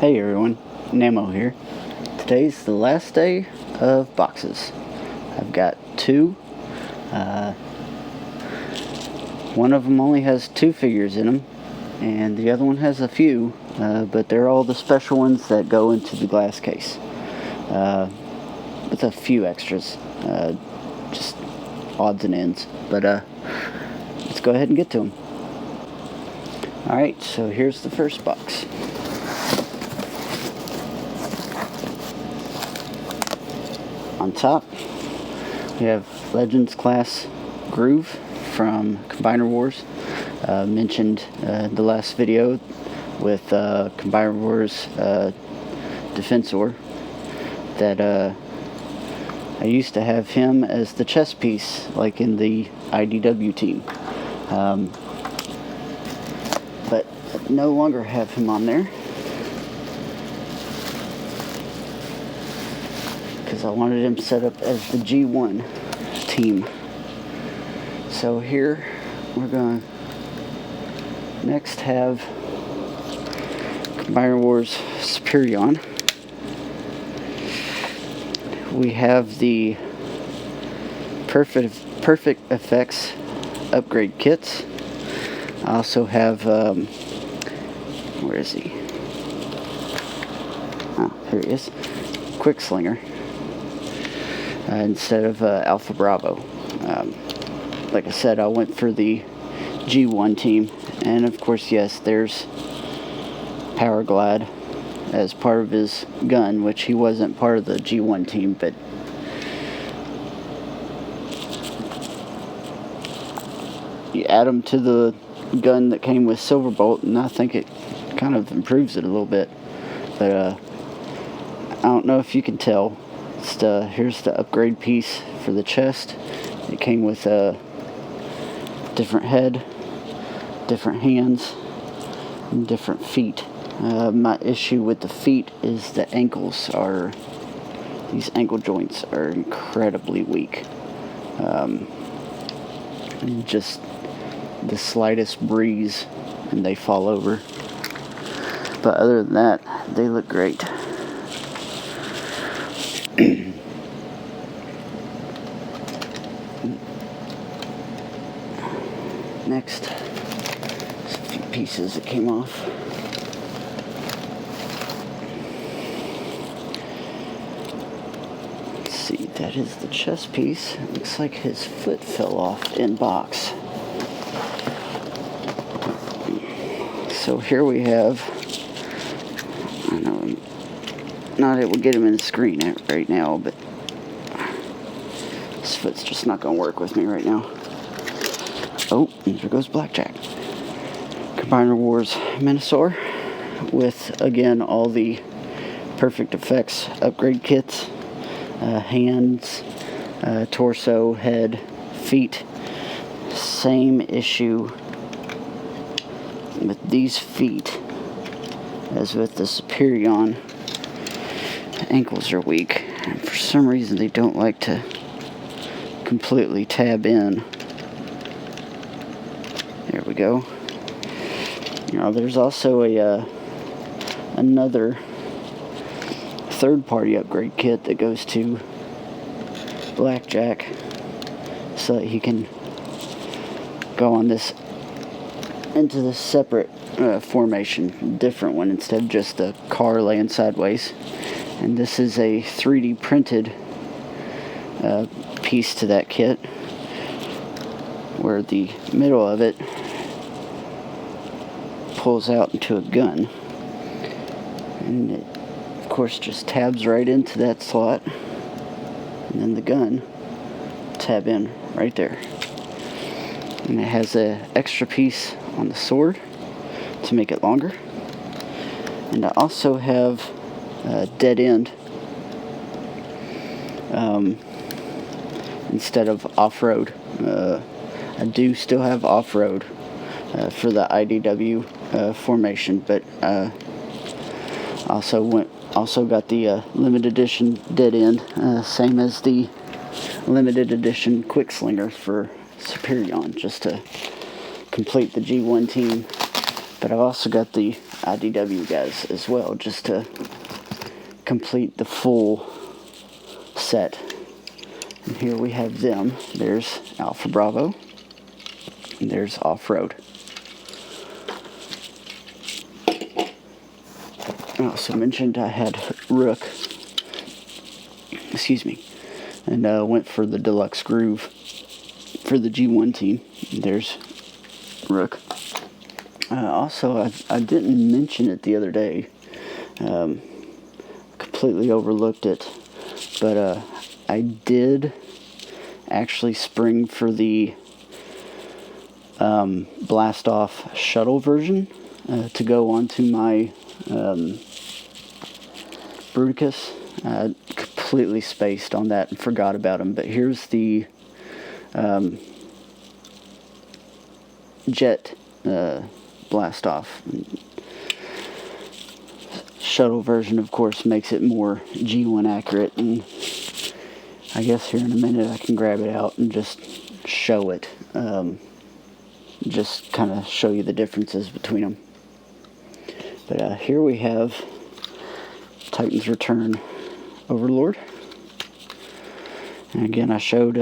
Hey everyone, Namo here. Today's the last day of boxes. I've got two. One of them only has 2 figures in them, and the other one has a few, but they're all the special ones that go into the glass case, with a few extras, just odds and ends. But let's go ahead and get to them. Alright, so here's the first box. On top, we have Legends Class Groove from Combiner Wars. Mentioned the last video with Combiner Wars Defensor that I used to have him as the chess piece, like in the IDW team. But I no longer have him on there, because I wanted him set up as the G1 team. So here we're going to next have Combiner Wars Superion. We have the Perfect Effects upgrade kits. I also have, where is he? Oh, here he is. Quickslinger. Instead of Alpha Bravo. Like I said, I went for the G1 team, and of course, yes, there's Power Glide as part of his gun, which he wasn't part of the G1 team, but you add him to the gun that came with Silverbolt, and I think it kind of improves it a little bit. But I don't know if you can tell. Here's the upgrade piece for the chest. It came with a different head, different hands, and different feet. My issue with the feet is the ankles are, these ankle joints are incredibly weak. Just the slightest breeze and they fall over. But other than that, they look great. Next, there's a few pieces that came off. Let's see, that is the chest piece. It looks like his foot fell off in box. So here we have, I know I'm not able to get him in the screen right now, but this foot's just not going to work with me right now. Oh, and there goes Blackjack. Combiner Wars Minosaur with, again, all the Perfect Effects upgrade kits. Hands, torso, head, feet. Same issue with these feet as with the Superion. Ankles are weak, and for some reason they don't like to completely tab in. There we go. Now there's also another third-party upgrade kit that goes to Blackjack, so that he can go on this into this separate formation, different one, instead of just a car laying sideways. And this is a 3D printed piece to that kit, where the middle of it pulls out into a gun, and it of course just tabs right into that slot, and then the gun tab in right there. And it has an extra piece on the sword to make it longer. And I also have a dead end instead of off-road. I do still have off-road for the IDW formation, but also got the limited edition dead end, same as the limited edition Quickslinger for Superion, just to complete the G1 team But I've also got the IDW guys as well, just to complete the full set. And here we have them. There's Alpha Bravo, and there's Off-Road. I also mentioned I had Rook, and went for the Deluxe Groove for the G1 team. There's Rook. Also, I didn't mention it the other day. Completely overlooked it. But I did actually spring for the Blast Off shuttle version to go onto my Bruticus. I completely spaced on that and forgot about him. But here's the Jet Blast Off. Shuttle version, of course, makes it more G1 accurate, and I guess here in a minute I can grab it out and just show it. Just kind of show you the differences between them. But here we have Titans Return Overlord. And again, I showed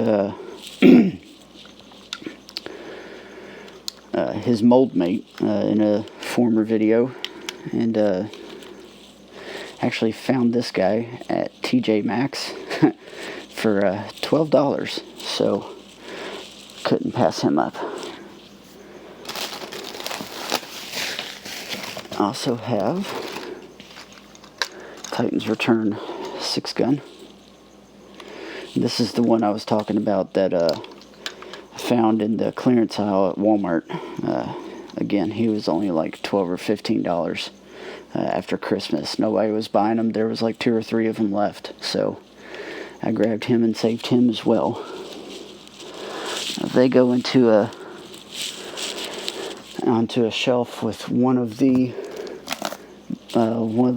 his mold mate in a former video, and actually found this guy at TJ Maxx for $12, so couldn't pass him up. I also have Titans Return 6-gun. This is the one I was talking about that I found in the clearance aisle at Walmart. Again, he was only like $12 or $15 after Christmas. Nobody was buying them. There was like 2 or 3 of them left, so I grabbed him and saved him as well. They go onto a shelf with one of the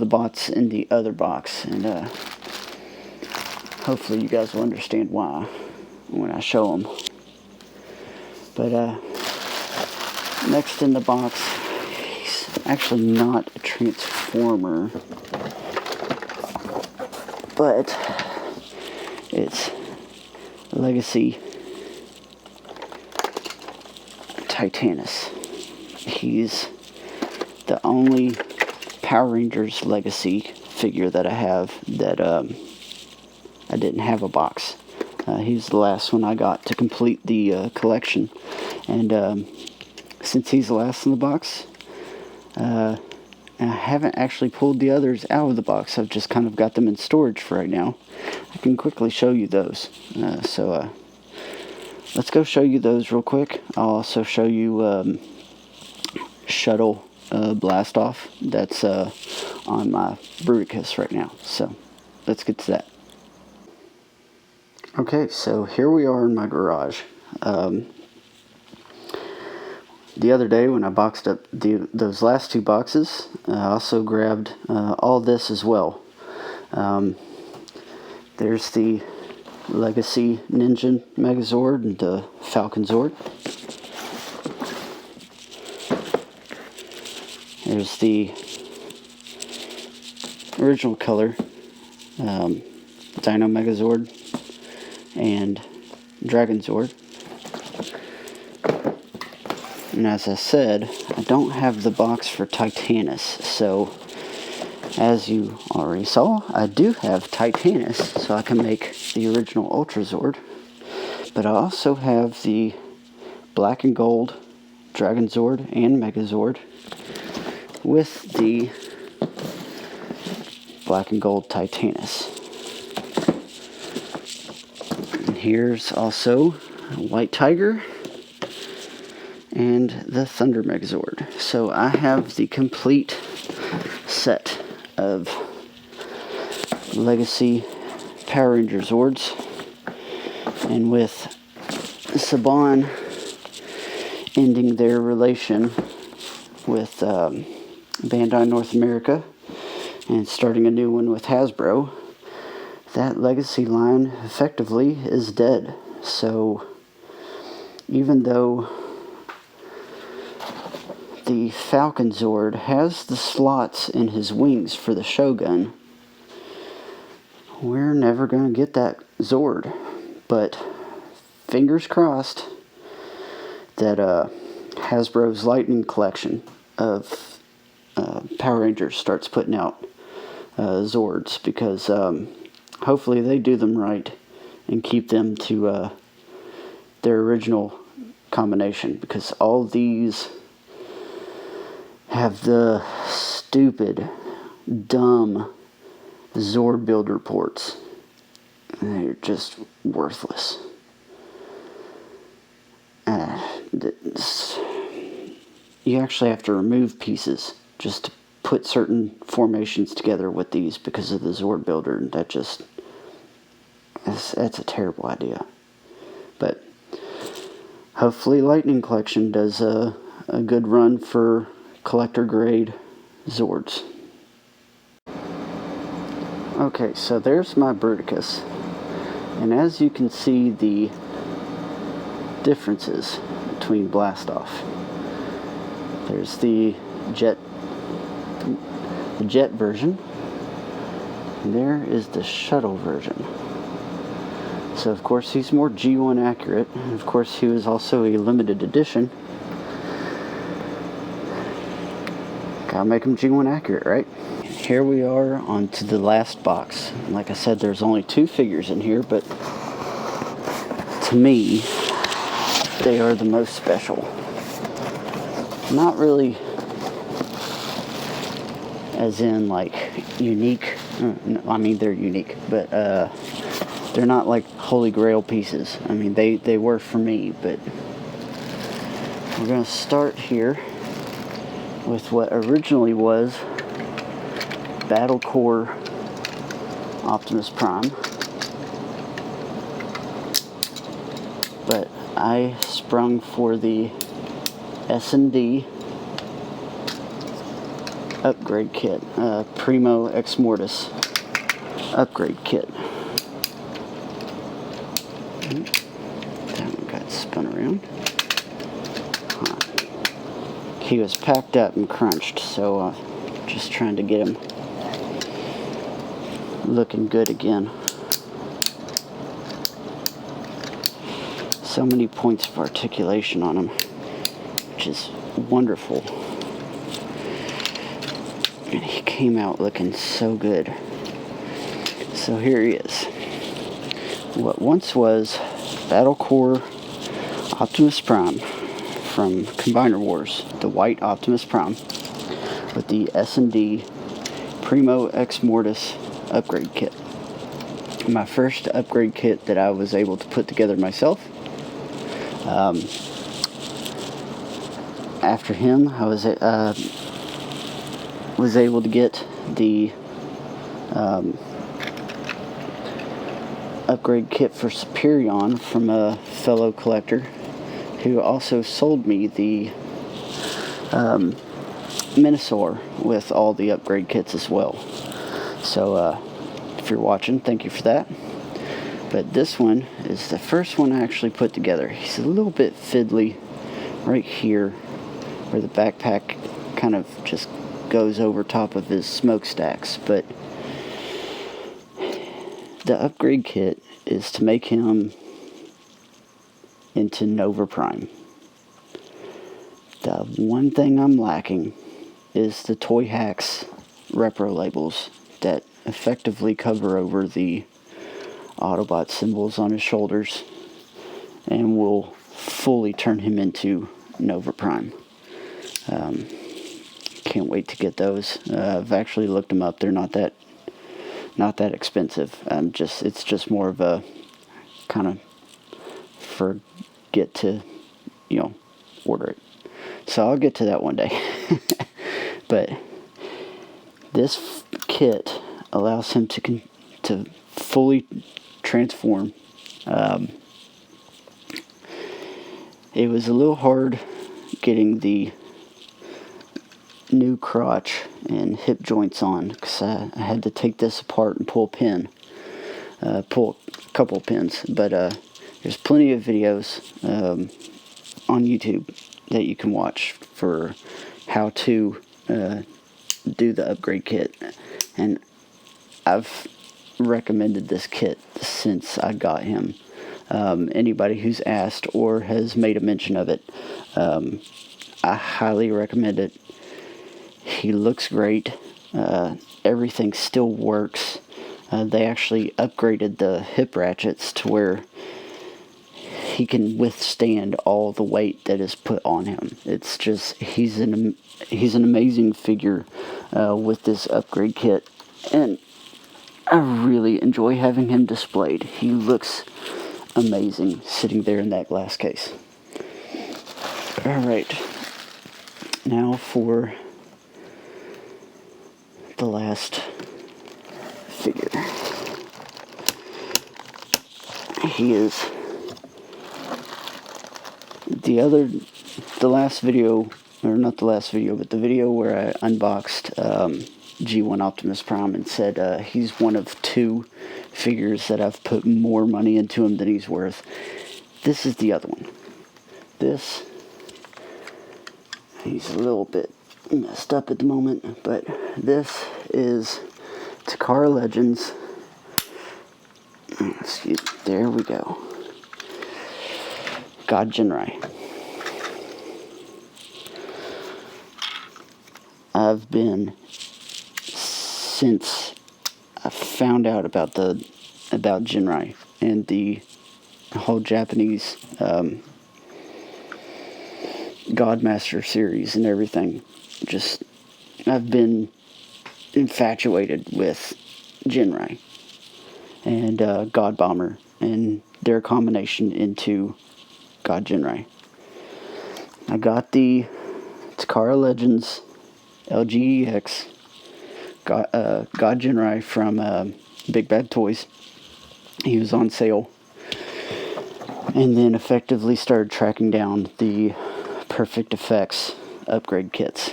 bots in the other box, and hopefully you guys will understand why when I show them. But next in the box, he's actually not a Transformer, but it's Legacy Titanus. He's the only Power Rangers Legacy figure that I have that I didn't have a box. He's the last one I got to complete the collection, and since he's the last in the box, I haven't actually pulled the others out of the box. I've just kind of got them in storage for right now. I can quickly show you those. So let's go show you those real quick. I'll also show you Shuttle Blast Off that's on my Bruticus right now. So let's get to that. Okay, so here we are in my garage. The other day when I boxed up those last 2 boxes, I also grabbed all this as well. There's the Legacy Ninja Megazord and the Falcon Zord. There's the original color Dino Megazord and Dragon Zord. And as I said, I don't have the box for Titanus, so as you already saw, I do have Titanus, so I can make the original Ultra Zord. But I also have the black and gold Dragon Zord and Megazord with the black and gold Titanus. And here's also White Tiger and the Thunder Megazord. So I have the complete set of Legacy Power Ranger Zords, and with Saban ending their relation with Bandai North America and starting a new one with Hasbro, that Legacy line effectively is dead. So even though the Falcon Zord has the slots in his wings for the Shogun. We're never going to get that Zord, but fingers crossed that Hasbro's Lightning Collection of Power Rangers starts putting out Zords, because hopefully they do them right and keep them to their original combination, because all these have the stupid, dumb Zord builder ports. They're just worthless. You actually have to remove pieces just to put certain formations together with these because of the Zord builder, and that's a terrible idea. But hopefully Lightning Collection does a good run for collector grade Zords. Okay, so there's my Bruticus, and as you can see the differences between Blastoff. There's the jet version, and there is the shuttle version. So of course he's more G1 accurate, and of course he was also a limited edition. Gotta make him G1 accurate, right? And here we are on to the last box. Like I said, there's only 2 figures in here, but to me, they are the most special. Not really as in like unique. I mean, they're unique, but they're not like holy grail pieces. I mean, they were for me, but we're gonna start here with what originally was Battle Core Optimus Prime, but I sprung for the S&D upgrade kit, Primo Ex Mortis upgrade kit. That one got spun around. He was packed up and crunched, so just trying to get him looking good again. So many points of articulation on him, which is wonderful. And he came out looking so good. So here he is. What once was Battle Core Optimus Prime from Combiner Wars, the white Optimus Prime with the S&D Primo Ex Mortis upgrade kit. My first upgrade kit that I was able to put together myself. After him, I was able to get the upgrade kit for Superion from a fellow collector who also sold me the Minosaur with all the upgrade kits as well. So if you're watching, thank you for that. But this one is the first one I actually put together. He's a little bit fiddly right here where the backpack kind of just goes over top of his smokestacks, but the upgrade kit is to make him into Nova Prime. The one thing I'm lacking is the Toy Hacks repro labels that effectively cover over the Autobot symbols on his shoulders and will fully turn him into Nova Prime. Can't wait to get those. I've actually looked them up. They're not that expensive. It's just more of a kind of forget to, order it. So I'll get to that one day. But this kit allows him to fully transform. It was a little hard getting the new crotch and hip joints on, because I had to take this apart and pull a couple pins, but there's plenty of videos on YouTube that you can watch for how to do the upgrade kit, and I've recommended this kit since I got him. Anybody who's asked or has made a mention of it, I highly recommend it. He looks great. Everything still works. They actually upgraded the hip ratchets to where he can withstand all the weight that is put on him. It's just, he's an amazing figure with this upgrade kit, and I really enjoy having him displayed. He looks amazing sitting there in that glass case. Alright, now for the last figure. He is the last video, or not the last video, but the video where I unboxed G1 Optimus Prime and said he's one of 2 figures that I've put more money into him than he's worth. This is the other one. This, he's a little bit messed up at the moment, but this is Takara Legends. There we go. God Jinrai. I've been, since I found out about Jinrai and the whole Japanese Godmaster series and everything, just, I've been infatuated with Jinrai and God Bomber and their combination into God Jinrai. I got the Takara Legends LGEX God Jinrai from Big Bad Toys. He was on sale, and then effectively started tracking down the Perfect Effects upgrade kits.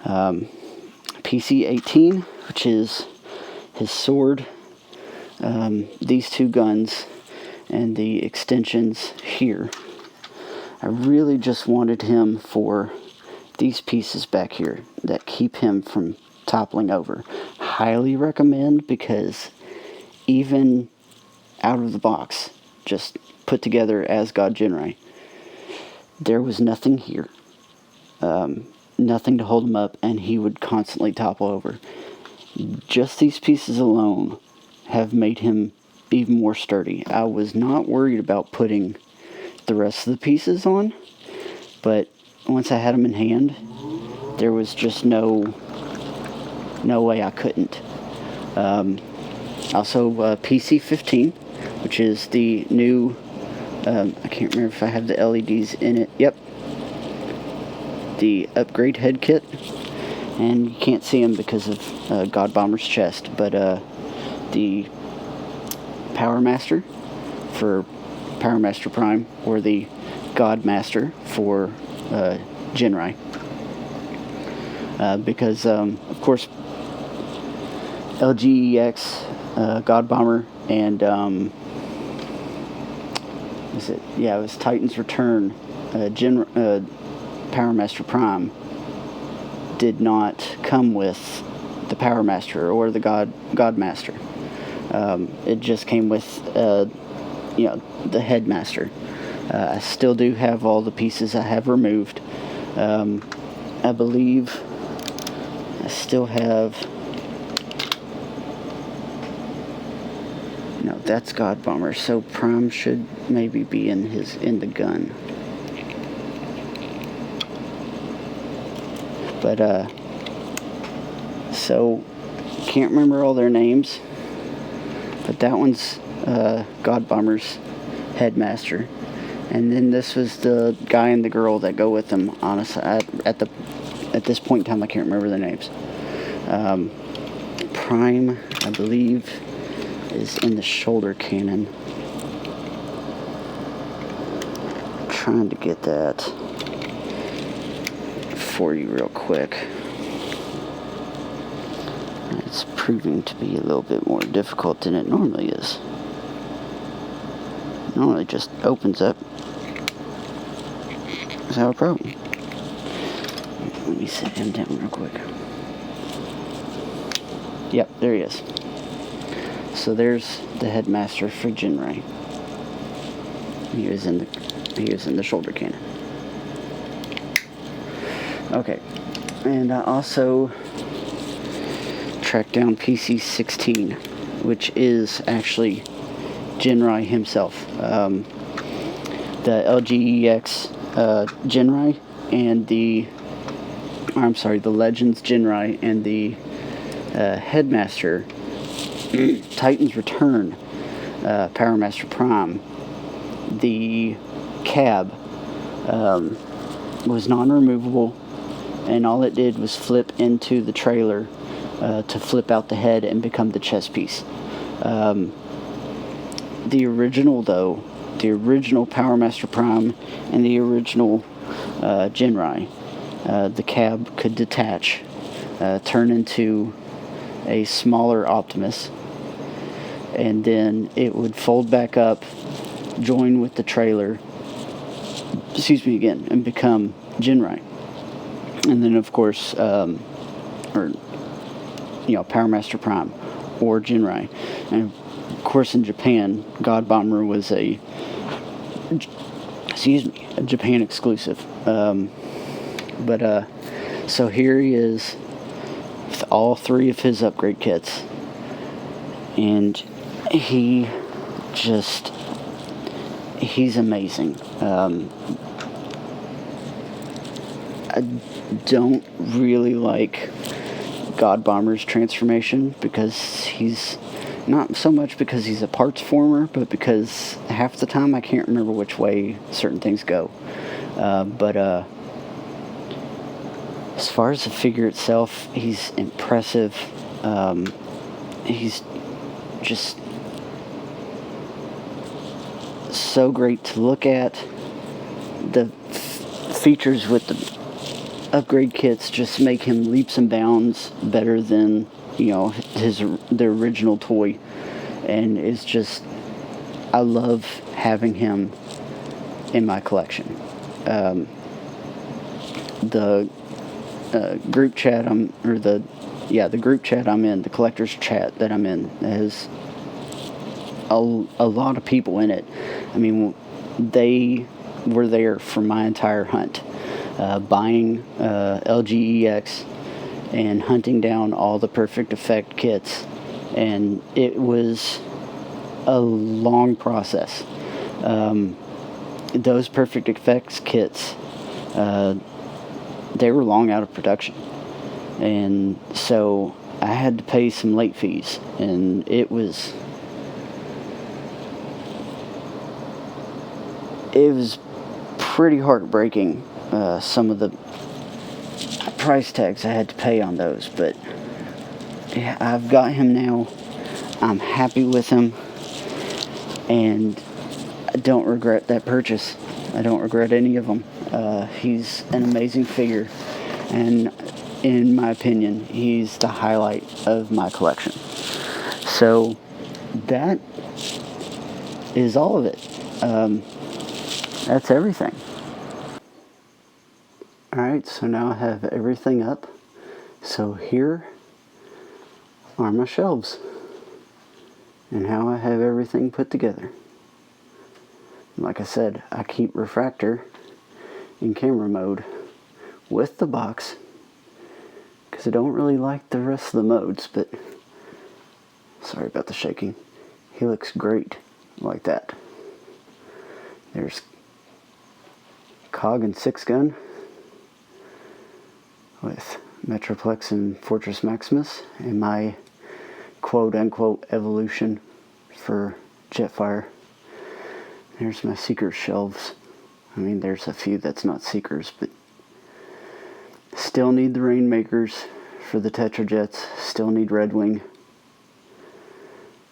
PC-18, which is his sword, these 2 guns, and the extensions here. I really just wanted him for these pieces back here that keep him from toppling over. Highly recommend, because even out of the box, just put together as God Jinrai, there was nothing here. Nothing to hold him up, and he would constantly topple over. Just these pieces alone have made him even more sturdy. I was not worried about putting the rest of the pieces on, but once I had them in hand, there was just no way I couldn't. Also, PC-15, which is the new, I can't remember if I have the LEDs in it. Yep. The upgrade head kit, and you can't see him because of God Bomber's chest, but the Power Master for Power Master Prime, or the God Master for Jinrai, because of course LGEX, God Bomber, and it was Titan's Return, Power Master Prime did not come with the Power Master or the God Master. It just came with the Headmaster. I still do have all the pieces I have removed. I believe I still have. No, that's God Bomber. So Prime should maybe be in the gun. But, so, can't remember all their names, but that one's God Bomber's Headmaster. And then this was the guy and the girl that go with him. Honestly, at this point in time, I can't remember their names. Prime, I believe, is in the shoulder cannon. I'm trying to get that for you real quick. It's proving to be a little bit more difficult than it normally is. It normally just opens up without a problem. Let me set him down real quick. Yep, there he is. So there's the headmaster for Jinrai. He was in the shoulder cannon. Okay, and I also tracked down PC-16, which is actually Jinrai himself. The LGEX Jinrai and the Legends Jinrai and the Headmaster Titan's Return Power Master Prime. The cab was non-removable, and all it did was flip into the trailer to flip out the head and become the chest piece. The original Power Master Prime and the original Jinrai, the cab could detach, turn into a smaller Optimus, and then it would fold back up, join with the trailer, and become Jinrai. And then, of course, Power Master Prime or Jinrai. And of course, in Japan, God Bomber was a Japan exclusive. So here he is with all three of his upgrade kits, and he's amazing. I don't really like God Bomber's transformation because he's not so much because he's a parts former, but because half the time I can't remember which way certain things go. As far as the figure itself, he's impressive. He's just so great to look at. The features with the upgrade kits just make him leaps and bounds better than the original toy, and it's just, I love having him in my collection. The group chat the group chat I'm in, the collector's chat that I'm in, has a lot of people in it. I mean, they were there for my entire hunt, buying LGEX and hunting down all the Perfect Effect kits, and it was a long process. Those Perfect Effects kits, they were long out of production, and so I had to pay some late fees, and it was pretty heartbreaking, some of the price tags I had to pay on those, but yeah, I've got him now. I'm happy with him, and I don't regret that purchase. I don't regret any of them. He's an amazing figure, and in my opinion, he's the highlight of my collection. So that is all of it. That's everything. Alright, so now I have everything up. So here are my shelves and how I have everything put together. Like I said, I keep Refractor in camera mode with the box because I don't really like the rest of the modes, but sorry about the shaking. He looks great like that. There's Cog and 6-gun with Metroplex and Fortress Maximus, and my quote-unquote evolution for Jetfire. There's my Seeker shelves. I mean, there's a few that's not Seekers, but still need the Rainmakers for the Tetrajets. Still need Redwing.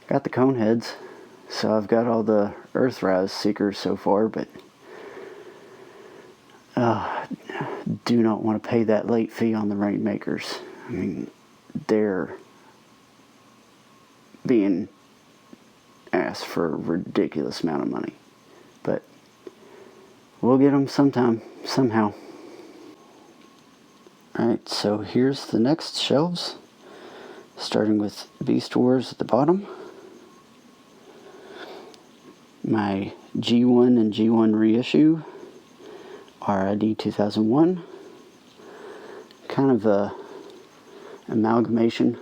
Got the Coneheads, so I've got all the Earthrise Seekers so far, but do not want to pay that late fee on the Rainmakers. I mean, they're being asked for a ridiculous amount of money. But we'll get them sometime, somehow. Alright, so here's the next shelves, starting with Beast Wars at the bottom. My G1 and G1 reissue, RID 2001. Kind of a amalgamation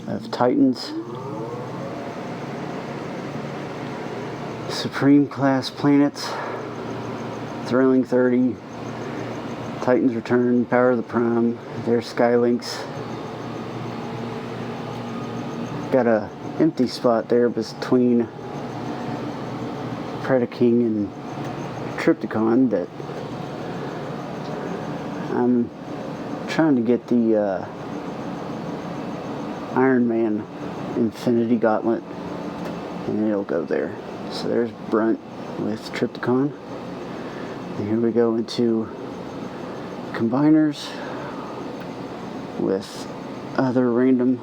of Titans, Supreme Class Planets, Thrilling 30, Titans Return, Power of the Prime, there's Skylinks. Got a empty spot there between Predaking and Trypticon that I'm trying to get the Iron Man Infinity Gauntlet, and it'll go there. So there's Brunt with Trypticon. And here we go into combiners with other random,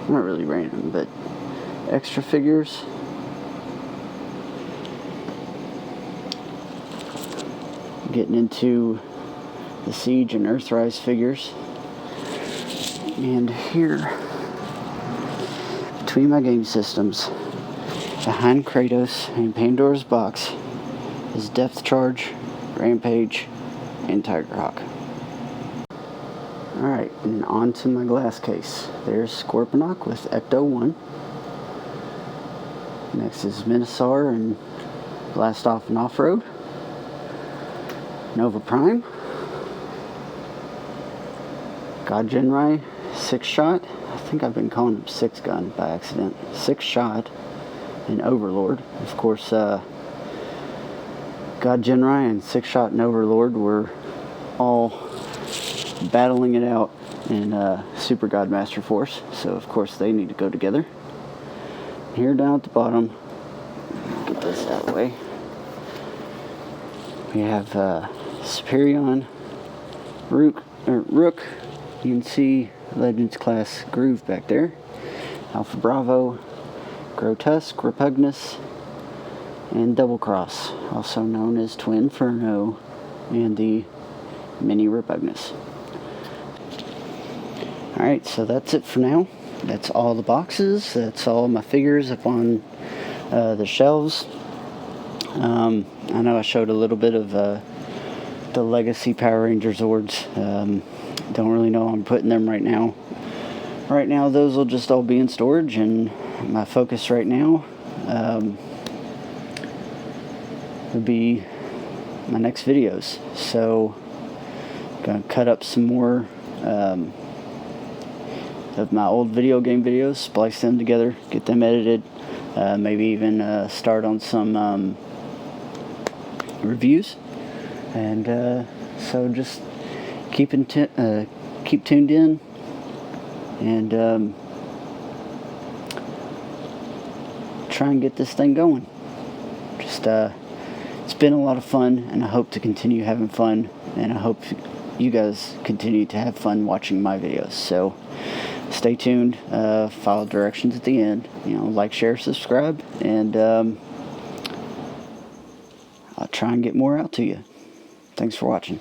not really random, but extra figures. Getting into the Siege and Earthrise figures. And here, between my game systems, behind Kratos and Pandora's Box, is Depth Charge, Rampage, and Tigerhawk. Alright, and on to my glass case. There's Scorponok with Ecto 1. Next is Minosaur and Blast Off and Off-Road. Nova Prime. God Genrai, 6-shot. I think I've been calling him 6-gun by accident. 6-shot. And Overlord. Of course, God Genrai and 6-shot and Overlord were all battling it out in Super God Master Force. So, of course, they need to go together. Here down at the bottom, get this out of the way. We have Superion, Rook. You can see Legends class Groove back there. Alpha Bravo, Grotesque, Repugnus, and Double Cross, also known as Twin Inferno and the Mini Repugnus. Alright, so that's it for now. That's all the boxes. That's all my figures up on the shelves. I know I showed a little bit of the Legacy Power Ranger Zords. Don't really know how I'm putting them right now. Right now, those will just all be in storage, and my focus right now would be my next videos. So, I'm gonna cut up some more of my old video game videos, splice them together, get them edited, maybe even start on some reviews. And so just keep tuned in, and try and get this thing going. Just it's been a lot of fun, and I hope to continue having fun, and I hope you guys continue to have fun watching my videos. So stay tuned, follow directions at the end, like, share, subscribe, and I'll try and get more out to you. Thanks for watching.